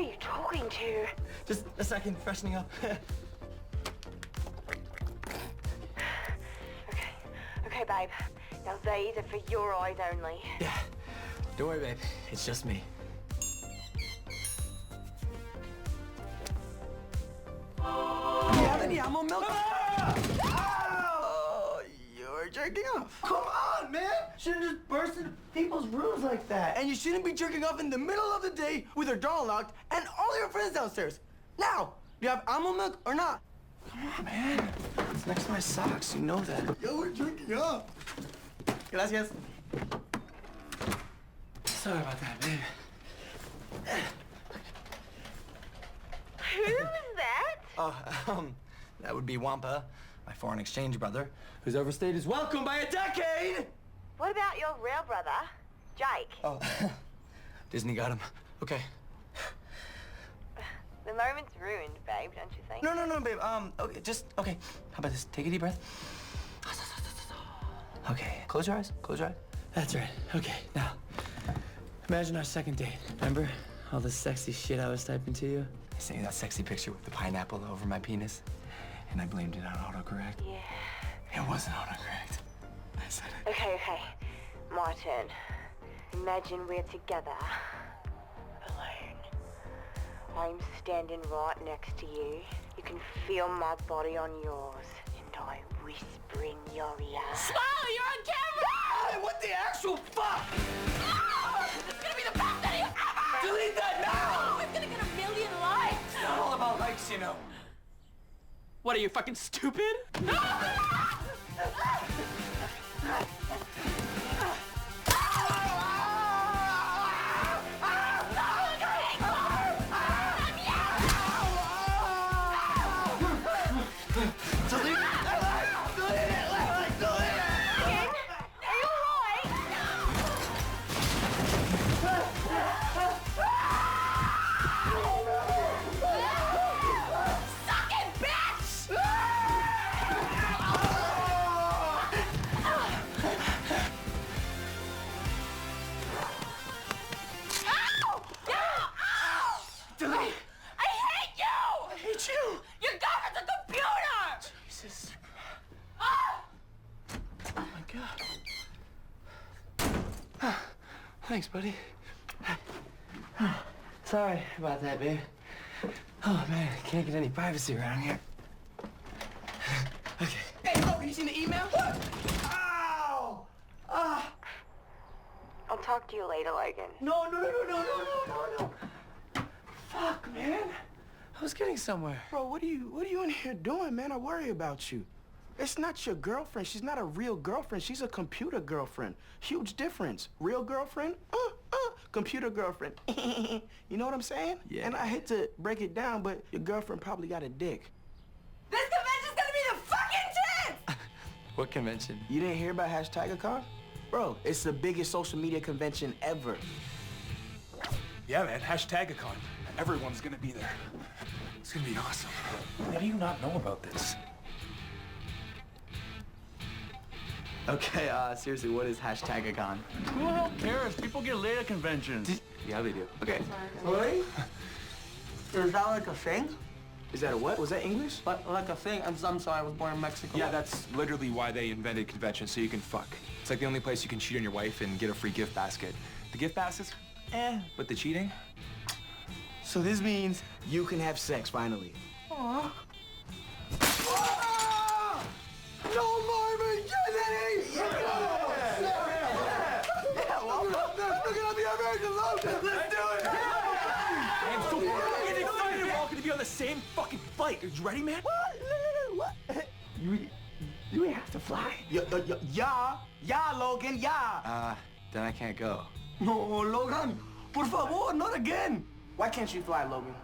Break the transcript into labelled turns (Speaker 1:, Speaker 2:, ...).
Speaker 1: are you talking to?
Speaker 2: Just a second, freshening up.
Speaker 1: Okay, babe. Now these are for your eyes only.
Speaker 2: Yeah. Don't worry, babe. It's just me. Do you have any almond milk? Oh, you're jerking off. Come on, man. Shouldn't just burst into people's rooms like that. And you shouldn't be jerking off in the middle of the day with your door locked and all your friends downstairs. Now, do you have almond milk or not? Come on, man. It's next to my socks. You know that. Yo, we're jerking off. Gracias. Sorry about that, babe.
Speaker 1: Who's that?
Speaker 2: Oh, that would be Wampa, my foreign exchange brother, who's overstayed his welcome by a decade!
Speaker 1: What about your real brother, Jake?
Speaker 2: Oh, Disney got him. Okay.
Speaker 1: The moment's ruined, babe, don't you think?
Speaker 2: No, babe. Okay, okay. How about this? Take a deep breath. Okay, close your eyes. Close your eyes. That's right. Okay, now, imagine our second date. Remember all the sexy shit I was typing to you? I sent you that sexy picture with the pineapple over my penis, and I blamed it on autocorrect.
Speaker 1: Yeah.
Speaker 2: It wasn't autocorrect. I said it.
Speaker 1: Okay. My turn. Imagine we're together. Alone. I'm standing right next to you. You can feel my body on yours. And I whisper in your ear.
Speaker 3: Smile, you're on camera!
Speaker 2: Hey, what the actual fuck?
Speaker 3: Oh, this is gonna be the best video ever!
Speaker 2: Delete that now!
Speaker 3: Oh, it's gonna get 1 million likes!
Speaker 2: It's not all about likes, you know.
Speaker 4: What, are you fucking stupid?
Speaker 3: Your government's a computer!
Speaker 2: Jesus.
Speaker 3: Ah!
Speaker 2: Oh my God. Thanks, buddy. Sorry about that, babe. Oh man, can't get any privacy around here. Okay. Hey, look, you seen the email? What? Ow! Ah!
Speaker 1: I'll talk to you later, Logan.
Speaker 2: No. Fuck, man. I was getting somewhere.
Speaker 5: Bro, what are you in here doing, man? I worry about you. It's not your girlfriend. She's not a real girlfriend. She's a computer girlfriend. Huge difference. Real girlfriend, computer girlfriend. You know what I'm saying?
Speaker 2: Yeah.
Speaker 5: And I hate to break it down, but your girlfriend probably got a dick.
Speaker 3: This convention's gonna be the fucking tits!
Speaker 2: What convention?
Speaker 5: You didn't hear about #TigerCon? Bro, it's the biggest social media convention ever.
Speaker 6: Yeah, man, #TigerCon. Everyone's gonna be there. It's gonna be awesome. How do you not know about this?
Speaker 2: Okay, seriously, what is #TigerCon?
Speaker 7: Who the hell cares? People get laid at conventions.
Speaker 2: Yeah, they do. Okay.
Speaker 5: Really?
Speaker 8: Is that like a thing?
Speaker 5: Is that a what? Was that English?
Speaker 8: Like a thing? I'm sorry, I was born in Mexico.
Speaker 6: Yeah, that's literally why they invented conventions, so you can fuck. It's like the only place you can cheat on your wife and get a free gift basket. The gift baskets, but the cheating?
Speaker 5: So this means you can have sex finally.
Speaker 8: Aww.
Speaker 5: No more virginity! Yeah! Well, look at the American Logan! Let's do it!
Speaker 6: I am so fucking excited we're all gonna be on the same fucking flight. Are you ready, man?
Speaker 5: What? Do we have to fly? Yeah, Logan, yeah!
Speaker 2: Then I can't go.
Speaker 5: No, Logan, por favor, not again! Why can't you fly, Logan?